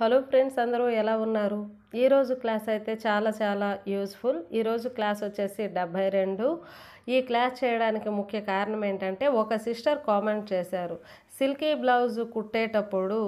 Hello friends, అందరూ ఎలా ఉన్నారు? ఈరోజు క్లాస్ అయితే చాలా యూస్ఫుల్. ఈరోజు క్లాస్ వచ్చేసి 72. ఈ క్లాస్ చేయడానికి ముఖ్య కారణం ఏంటంటే, ఒక సిస్టర్ కామెంట్ చేశారు, సిల్కీ బ్లౌజ్ కుట్టేటప్పుడు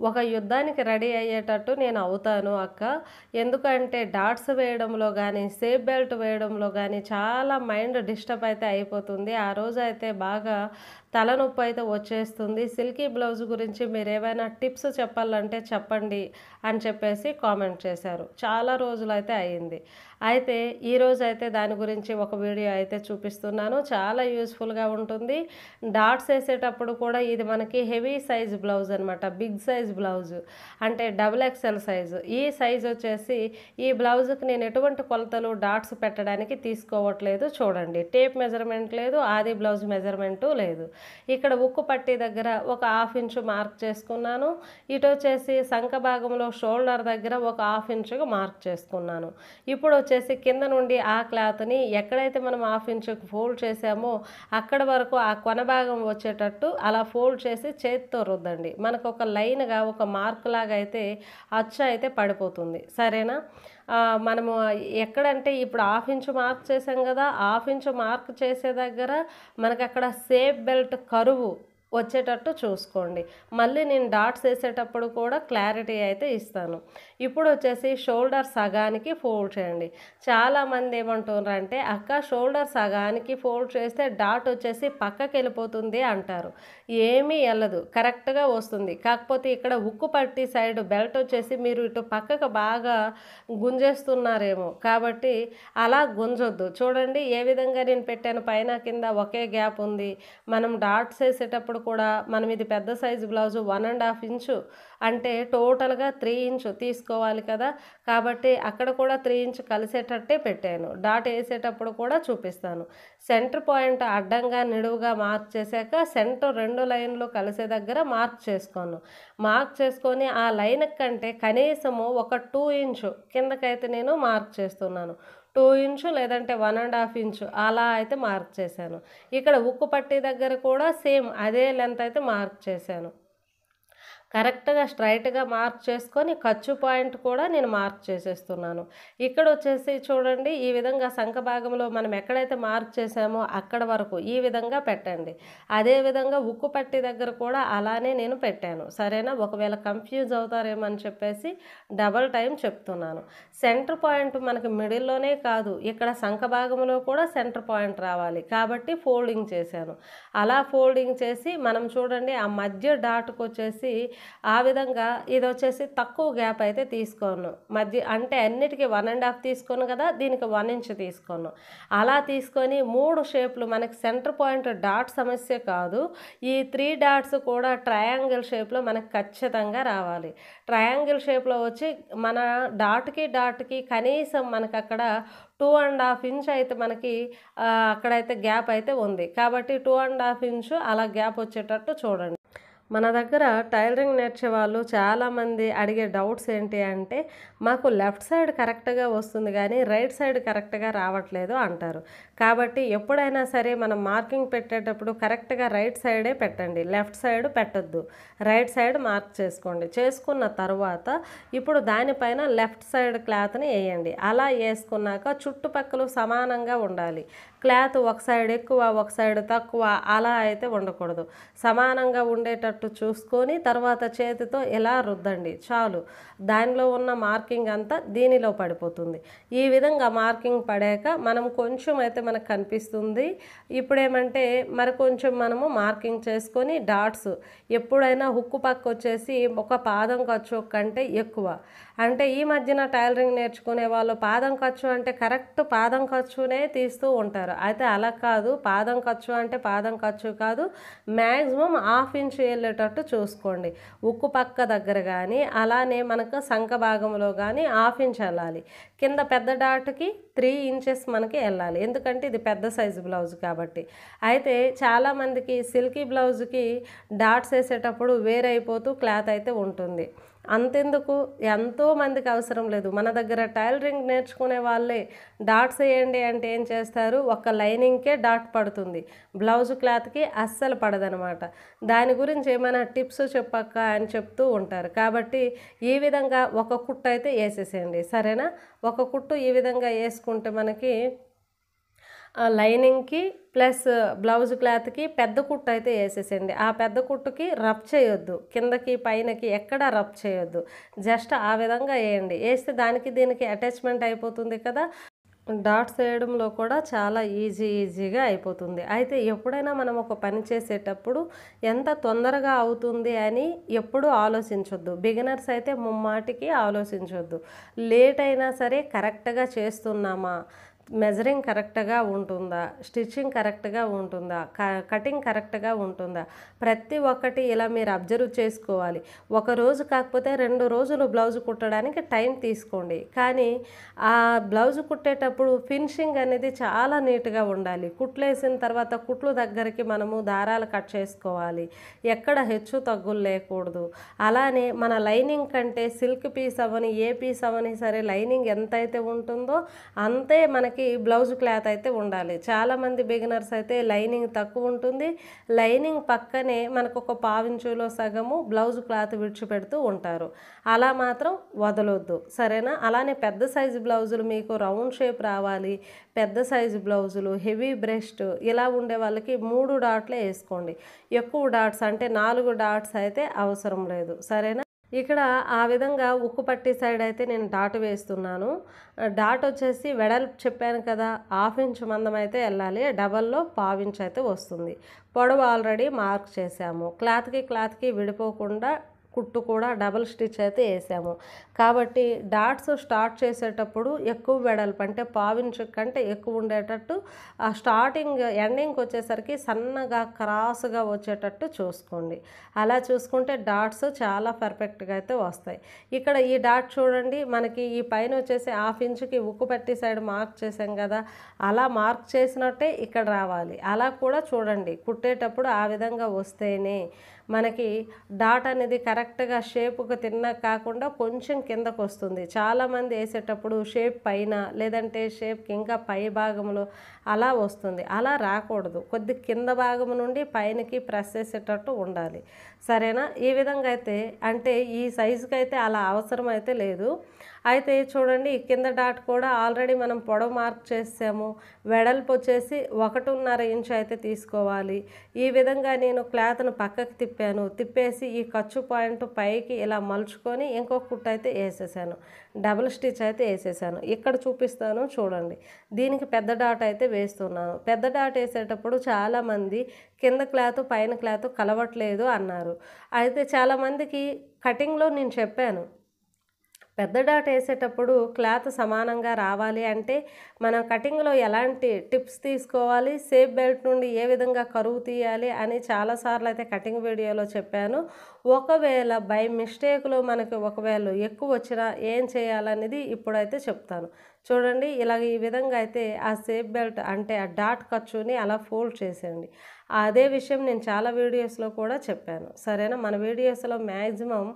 ఒక యుద్ధానికి రెడీ అయ్యేటట్టు నేను అవుతాను అక్క, ఎందుకంటే డాట్స్ వేయడంలో కానీ సేఫ్ బెల్ట్ వేయడంలో కానీ చాలా మైండ్ డిస్టర్బ్ అయితే అయిపోతుంది. ఆ రోజు అయితే బాగా తలనొప్పి అయితే వచ్చేస్తుంది. సిల్కీ బ్లౌజ్ గురించి మీరు ఏమైనా టిప్స్ చెప్పాలంటే చెప్పండి అని చెప్పేసి కామెంట్ చేశారు. చాలా రోజులైతే అయింది. అయితే ఈరోజు అయితే దాని గురించి ఒక వీడియో అయితే చూపిస్తున్నాను. చాలా యూస్ఫుల్గా ఉంటుంది. డాట్స్ వేసేటప్పుడు కూడా ఇది మనకి హెవీ సైజ్ బ్లౌజ్ అనమాట, బిగ్ సైజ్ బ్లౌజ్ అంటే XXL సైజు. ఈ సైజ్ వచ్చేసి ఈ బ్లౌజ్కి నేను ఎటువంటి కొలతలు డాట్స్ పెట్టడానికి తీసుకోవట్లేదు. చూడండి, టేప్ మెజర్మెంట్ లేదు, ఆది బ్లౌజ్ మెజర్మెంటు లేదు. ఇక్కడ ఉక్కు పట్టీ దగ్గర ఒక 1/2 ఇంచు మార్క్ చేసుకున్నాను. ఇటు వచ్చేసి సంక భాగంలో షోల్డర్ దగ్గర ఒక 1/2 ఇంచుకు మార్క్ చేసుకున్నాను. ఇప్పుడు వచ్చేసి కింద నుండి ఆ క్లాత్ని ఎక్కడైతే మనం 1/2 ఇంచుకు ఫోల్డ్ చేసామో అక్కడ వరకు ఆ కొన భాగం వచ్చేటట్టు అలా ఫోల్డ్ చేసి చేతితో రుద్దండి. మనకు ఒక లైన్గా ఒక మార్క్ లాగా అయితే అచ్చు అయితే పడిపోతుంది. సరేనా? మనము ఎక్కడంటే ఇప్పుడు 1/2 ఇంచు మార్క్ చేసాం కదా, 1/2 ఇంచు మార్క్ చేసే దగ్గర మనకు అక్కడ సేఫ్ బెల్ట్ కరువు వచ్చేటట్టు చూసుకోండి. మళ్ళీ నేను డాట్స్ వేసేటప్పుడు కూడా క్లారిటీ అయితే ఇస్తాను. ఇప్పుడు వచ్చేసి షోల్డర్ సగానికి ఫోల్డ్ చేయండి. చాలామంది ఏమంటున్నారంటే, అక్క షోల్డర్ సగానికి ఫోల్డ్ చేస్తే డాట్ వచ్చేసి పక్కకి వెళ్ళిపోతుంది అంటారు. ఏమీ వెళ్ళదు, కరెక్ట్గా వస్తుంది. కాకపోతే ఇక్కడ ఉక్కు పట్టి సైడ్ బెల్ట్ వచ్చేసి మీరు ఇటు పక్కకు బాగా గుంజేస్తున్నారేమో, కాబట్టి అలా గుంజొద్దు. చూడండి ఏ విధంగా నేను పెట్టాను, పైన కింద ఒకే గ్యాప్ ఉంది. మనం డాట్స్ వేసేటప్పుడు కూడా మనం ఇది పెద్ద సైజు బ్లౌజు 1.5 ఇంచు అంటే టోటల్గా 3 ఇంచు తీసుకోవాలి కదా, కాబట్టి అక్కడ కూడా 3 ఇంచు కలిసేటట్టే పెట్టాను. డాట్ వేసేటప్పుడు కూడా చూపిస్తాను. సెంటర్ పాయింట్ అడ్డంగా నిలువుగా మార్క్ చేశాక సెంటర్ 2 లైన్లు కలిసే దగ్గర మార్క్ చేసుకోను. మార్క్ చేసుకొని ఆ లైన్ కంటే కనీసము ఒక 2 ఇంచు కిందకైతే నేను మార్క్ చేస్తున్నాను. 2 ఇంచు లేదంటే 1.5 ఇంచు అలా అయితే మార్క్ చేశాను. ఇక్కడ ఉక్కు పట్టీ దగ్గర కూడా సేమ్ అదే లెంత్ అయితే మార్క్ చేశాను. కరెక్ట్గా స్ట్రైట్గా మార్క్ చేసుకొని ఖర్చు పాయింట్ కూడా నేను మార్క్ చేసేస్తున్నాను. ఇక్కడ వచ్చేసి చూడండి, ఈ విధంగా సంక భాగంలో మనం ఎక్కడైతే మార్క్ చేసామో అక్కడ వరకు ఈ విధంగా పెట్టండి. అదేవిధంగా ఉక్కు పట్టి దగ్గర కూడా అలానే నేను పెట్టాను. సరేనా? ఒకవేళ కన్ఫ్యూజ్ అవుతారేమో అని చెప్పేసి డబల్ టైం చెప్తున్నాను. సెంటర్ పాయింట్ మనకి మిడిల్లోనే కాదు, ఇక్కడ సంక భాగంలో కూడా సెంటర్ పాయింట్ రావాలి, కాబట్టి ఫోల్డింగ్ చేశాను. అలా ఫోల్డింగ్ చేసి మనం చూడండి ఆ మధ్య డాట్కు వచ్చేసి ఆ విధంగా ఇది వచ్చేసి తక్కువ గ్యాప్ అయితే తీసుకోను. మధ్య అంటే అన్నిటికీ 1.5 తీసుకోను కదా, దీనికి 1 ఇంచు తీసుకోను. అలా తీసుకొని 3 షేప్లు మనకి సెంటర్ పాయింట్ డాట్ సమస్య కాదు, ఈ 3 డాట్స్ కూడా ట్రయాంగిల్ షేప్లో మనకు ఖచ్చితంగా రావాలి. ట్రయాంగిల్ షేప్లో వచ్చి మన డాట్కి కనీసం మనకు అక్కడ 2.5 ఇంచు అయితే మనకి అక్కడైతే గ్యాప్ అయితే ఉంది, కాబట్టి 2.5 ఇంచు అలా గ్యాప్ వచ్చేటట్టు చూడండి. మన దగ్గర టైలరింగ్ నేర్చే వాళ్ళు చాలామంది అడిగే డౌట్స్ ఏంటి అంటే, మాకు లెఫ్ట్ సైడ్ కరెక్ట్గా వస్తుంది కానీ రైట్ సైడ్ కరెక్ట్గా రావట్లేదు అంటారు. కాబట్టి ఎప్పుడైనా సరే మనం మార్కింగ్ పెట్టేటప్పుడు కరెక్ట్గా రైట్ సైడే పెట్టండి, లెఫ్ట్ సైడ్ పెట్టొద్దు. రైట్ సైడ్ మార్క్ చేసుకోండి. చేసుకున్న తర్వాత ఇప్పుడు దానిపైన లెఫ్ట్ సైడ్ క్లాత్ని వేయండి. అలా వేసుకున్నాక చుట్టుపక్కల సమానంగా ఉండాలి. క్లాత్ ఒక సైడ్ ఎక్కువ ఒక సైడ్ తక్కువ అలా అయితే ఉండకూడదు. సమానంగా ఉండేటట్టు చూసుకొని తర్వాత చేతితో ఇలా రుద్దండి చాలు. దానిలో ఉన్న మార్కింగ్ అంతా దీనిలో పడిపోతుంది. ఈ విధంగా మార్కింగ్ పడాక మనం కొంచెం అయితే మనకు కనిపిస్తుంది. ఇప్పుడేమంటే మరి కొంచెం మనము మార్కింగ్ చేసుకొని డాట్స్ ఎప్పుడైనా హుక్కు పక్క వచ్చేసి ఒక పాదం ఖర్చు కంటే ఎక్కువ. అంటే ఈ మధ్యన టైలరింగ్ నేర్చుకునే వాళ్ళు పాదం ఖర్చు అంటే కరెక్ట్ పాదం ఖర్చునే తీస్తూ ఉంటారు. అయితే అలా కాదు, పాదం ఖర్చు అంటే పాదం ఖర్చు కాదు, మ్యాక్సిమం 1/2 ఇంచు వెళ్ళేటట్టు చూసుకోండి. ఉక్కు పక్క దగ్గర కానీ అలానే మనకు సంక భాగంలో కానీ 1/2 ఇంచు వెళ్ళాలి. కింద పెద్ద డాట్కి 3 ఇంచెస్ మనకి వెళ్ళాలి, ఎందుకంటే ఇది పెద్ద సైజు బ్లౌజ్ కాబట్టి. అయితే చాలామందికి సిల్కీ బ్లౌజ్కి డాట్స్ వేసేటప్పుడు వేరైపోతూ క్లాత్ అయితే ఉంటుంది. అంతెందుకు, ఎంతోమందికి అవసరం లేదు. మన దగ్గర టైలరింగ్ నేర్చుకునే వాళ్ళే డాట్స్ వేయండి అంటే ఏం చేస్తారు, ఒక లైనింగ్కే డాట్ పడుతుంది, బ్లౌజ్ క్లాత్కి అస్సలు పడదనమాట. దాని గురించి ఏమైనా టిప్స్ చెప్పక్క అని చెప్తూ ఉంటారు. కాబట్టి ఈ విధంగా ఒక కుట్టు అయితే వేసేసేయండి, సరేనా. ఒక కుట్టు ఈ విధంగా వేసుకుంటే మనకి లైనింగ్కి ప్లస్ బ్లౌజ్ క్లాత్కి పెద్ద కుట్టు అయితే వేసేసేయండి. ఆ పెద్ద కుట్టుకి రబ్ చేయొద్దు, కిందకి పైనకి ఎక్కడా రబ్ చేయొద్దు, జస్ట్ ఆ విధంగా వేయండి. వేస్తే దానికి దీనికి అటాచ్మెంట్ అయిపోతుంది కదా, డాట్స్ వేయడంలో కూడా చాలా ఈజీగా అయిపోతుంది. అయితే ఎప్పుడైనా మనం ఒక పని చేసేటప్పుడు ఎంత తొందరగా అవుతుంది అని ఎప్పుడూ ఆలోచించొద్దు. బిగినర్స్ అయితే ముమ్మాటికి ఆలోచించొద్దు. లేట్ అయినా సరే కరెక్ట్గా చేస్తున్నామా, మెజరింగ్ కరెక్ట్గా ఉంటుందా, స్టిచ్చింగ్ కరెక్ట్గా ఉంటుందా, కటింగ్ కరెక్ట్గా ఉంటుందా, ప్రతి ఒక్కటి ఇలా మీరు అబ్జర్వ్ చేసుకోవాలి. ఒక రోజు కాకపోతే 2 రోజులు బ్లౌజ్ కుట్టడానికి టైం తీసుకోండి. కానీ ఆ బ్లౌజ్ కుట్టేటప్పుడు ఫినిషింగ్ అనేది చాలా నీట్గా ఉండాలి. కుట్లు వేసిన తర్వాత కుట్లు దగ్గరికి మనము దారాలు కట్ చేసుకోవాలి, ఎక్కడ హెచ్చు తగ్గులు లేకూడదు. అలానే మన లైనింగ్ కంటే సిల్క్ పీస్ అవని ఏ పీస్ అవని సరే లైనింగ్ ఎంతైతే ఉంటుందో అంతే మనకి బ్లౌజ్ క్లాత్ అయితే ఉండాలి. చాలామంది బిగినర్స్ అయితే లైనింగ్ తక్కువ ఉంటుంది, లైనింగ్ పక్కనే మనకు ఒక పావించులో సగము బ్లౌజ్ క్లాత్ విడిచిపెడుతూ ఉంటారు. అలా మాత్రం వదలొద్దు, సరేనా. అలానే పెద్ద సైజు బ్లౌజులు మీకు రౌండ్ షేప్ రావాలి, పెద్ద సైజు బ్లౌజులు హెవీ బ్రెస్ట్ ఇలా ఉండే వాళ్ళకి 3 డాట్లే వేసుకోండి. ఎక్కువ డాట్స్ అంటే 4 డాట్స్ అయితే అవసరం లేదు, సరేనా. ఇక్కడ ఆ విధంగా ఉక్కు పట్టి సైడ్ అయితే నేను డాట్ వేస్తున్నాను. డాట్ వచ్చేసి వెడల్పు చెప్పాను కదా, 1/2 ఇంచు మందం అయితే వెళ్ళాలి, డబల్లో 1/4 ఇంచు అయితే వస్తుంది. పొడవు ఆల్రెడీ మార్క్ చేసాము, క్లాత్కి విడిపోకుండా కుట్టు కూడా డబుల్ స్టిచ్ అయితే వేసాము. కాబట్టి డాట్స్ స్టార్ట్ చేసేటప్పుడు ఎక్కువ వెడల్పు అంటే 1/4 ఇంచు కంటే ఎక్కువ ఉండేటట్టు, ఆ స్టార్టింగ్ ఎండింగ్కి వచ్చేసరికి సన్నగా క్రాస్గా వచ్చేటట్టు చూసుకోండి. అలా చూసుకుంటే డాట్స్ చాలా పర్ఫెక్ట్గా అయితే వస్తాయి. ఇక్కడ ఈ డాట్ చూడండి, మనకి ఈ పైన వచ్చేసి 1/2 ఇంచుకి ఉక్కు పట్టి సైడ్ మార్క్ చేసాం కదా, అలా మార్క్ చేసినట్టే ఇక్కడ రావాలి. అలా కూడా చూడండి, కుట్టేటప్పుడు ఆ విధంగా వస్తేనే మనకి డాట్ అనేది కరెక్ట్గా షేప్కి తిన్న కాకుండా కొంచెం కిందకు వస్తుంది. చాలామంది వేసేటప్పుడు షేప్ పైన లేదంటే షేప్కి ఇంకా పై భాగంలో అలా వస్తుంది. అలా రాకూడదు, కొద్ది కింద భాగం నుండి పైనకి ప్రెస్ చేసేటట్టు ఉండాలి, సరేనా. ఈ విధంగా అయితే అంటే ఈ సైజుకి అయితే అలా అవసరం అయితే లేదు. అయితే చూడండి, కింద డాట్ కూడా ఆల్రెడీ మనం పొడవు మార్క్ చేసాము, వెడల్పు వచ్చేసి 1.5 ఇంచు అయితే తీసుకోవాలి. ఈ విధంగా నేను క్లాత్ను పక్కకి తిప్పేసి ఈ ఖర్చు పాయింట్ పైకి ఇలా మలుచుకొని ఇంకొక కుట్టు అయితే వేసేసాను, డబుల్ స్టిచ్ అయితే వేసేసాను. ఇక్కడ చూపిస్తాను చూడండి, దీనికి పెద్ద డాట్ అయితే వేస్తున్నాను. పెద్ద డాట్ వేసేటప్పుడు చాలామంది కింద క్లాత్ పైన క్లాత్ కలవట్లేదు అన్నారు. అయితే చాలామందికి కటింగ్లో నేను చెప్పాను, పెద్ద డాట్ వేసేటప్పుడు క్లాత్ సమానంగా రావాలి అంటే మనం కటింగ్లో ఎలాంటి టిప్స్ తీసుకోవాలి, సేఫ్ బెల్ట్ నుండి ఏ విధంగా కరువు తీయాలి అని చాలాసార్లు అయితే కటింగ్ వీడియోలో చెప్పాను. ఒకవేళ బై మిస్టేక్లో మనకి ఒకవేళ ఎక్కువ వచ్చినా ఏం చేయాలనేది ఇప్పుడైతే చెప్తాను. చూడండి, ఇలాగ ఈ విధంగా అయితే ఆ సేఫ్ బెల్ట్ అంటే ఆ డాట్ ఖర్చుని అలా ఫోల్డ్ చేసేయండి. అదే విషయం నేను చాలా వీడియోస్లో కూడా చెప్పాను, సరేనా. మన వీడియోస్లో మ్యాక్సిమం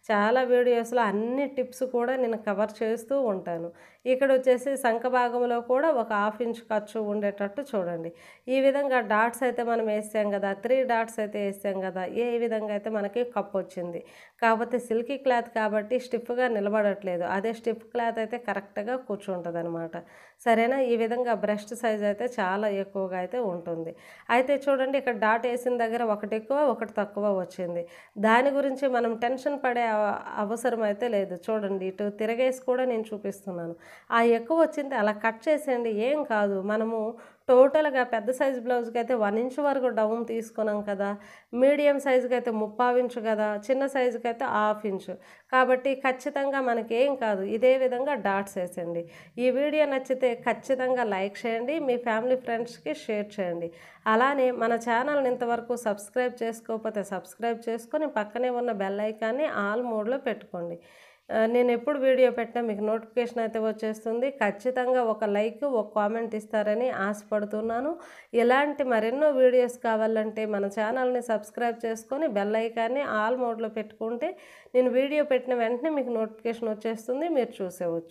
చాలా వీడియోస్లో అన్ని టిప్స్ కూడా నేను కవర్ చేస్తూ ఉంటాను. ఇక్కడ వచ్చేసి సంఖ భాగంలో కూడా ఒక 1/2 ఇంచు ఖర్చు ఉండేటట్టు చూడండి. ఈ విధంగా డాట్స్ అయితే మనం వేసాం కదా, 3 డాట్స్ అయితే వేసాం కదా, ఏ విధంగా అయితే మనకి కప్ వచ్చింది. కాకపోతే సిల్కీ క్లాత్ కాబట్టి స్టిఫ్గా నిలబడట్లేదు, అదే స్టిఫ్ క్లాత్ అయితే కరెక్ట్గా కూర్చుంటుంది అనమాట, సరేనా. ఈ విధంగా బ్రెస్ట్ సైజ్ అయితే చాలా ఎక్కువగా అయితే ఉంటుంది. అయితే చూడండి, ఇక్కడ డాట్ వేసిన దగ్గర ఒకటి ఎక్కువ ఒకటి తక్కువ వచ్చింది. దాని గురించి మనం టెన్షన్ పడే అవసరం అయితే లేదు. చూడండి, ఇటు తిరగేసి కూడా నేను చూపిస్తున్నాను. ఆ ఎక్కువ వచ్చింది అలా కట్ చేసేయండి, ఏం కాదు. మనము టోటల్గా పెద్ద సైజు బ్లౌజ్కి అయితే 1 ఇంచు వరకు డౌన్ తీసుకున్నాం కదా, మీడియం సైజుకి అయితే 3/4 ఇంచు కదా, చిన్న సైజుకి అయితే 1/2 ఇంచు. కాబట్టి ఖచ్చితంగా మనకి ఏం కాదు. ఇదే విధంగా డాట్స్ వేసండి. ఈ వీడియో నచ్చితే ఖచ్చితంగా లైక్ చేయండి, మీ ఫ్యామిలీ ఫ్రెండ్స్కి షేర్ చేయండి. అలానే మన ఛానల్ని ఇంతవరకు సబ్స్క్రైబ్ చేసుకోకపోతే సబ్స్క్రైబ్ చేసుకొని పక్కనే ఉన్న బెల్ ఐకాన్ని ఆల్ మోడ్లో పెట్టుకోండి. నేను ఎప్పుడు వీడియో పెట్టినా మీకు నోటిఫికేషన్ అయితే వచ్చేస్తుంది. ఖచ్చితంగా ఒక లైక్, ఒక కామెంట్ ఇస్తారని ఆశపడుతున్నాను. ఇలాంటి మరెన్నో వీడియోస్ కావాలంటే మన ఛానల్ని సబ్స్క్రైబ్ చేసుకొని బెల్ ఐకాన్ని ఆల్ మోడ్లో పెట్టుకుంటే నేను వీడియో పెట్టిన వెంటనే మీకు నోటిఫికేషన్ వచ్చేస్తుంది, మీరు చూసేయవచ్చు.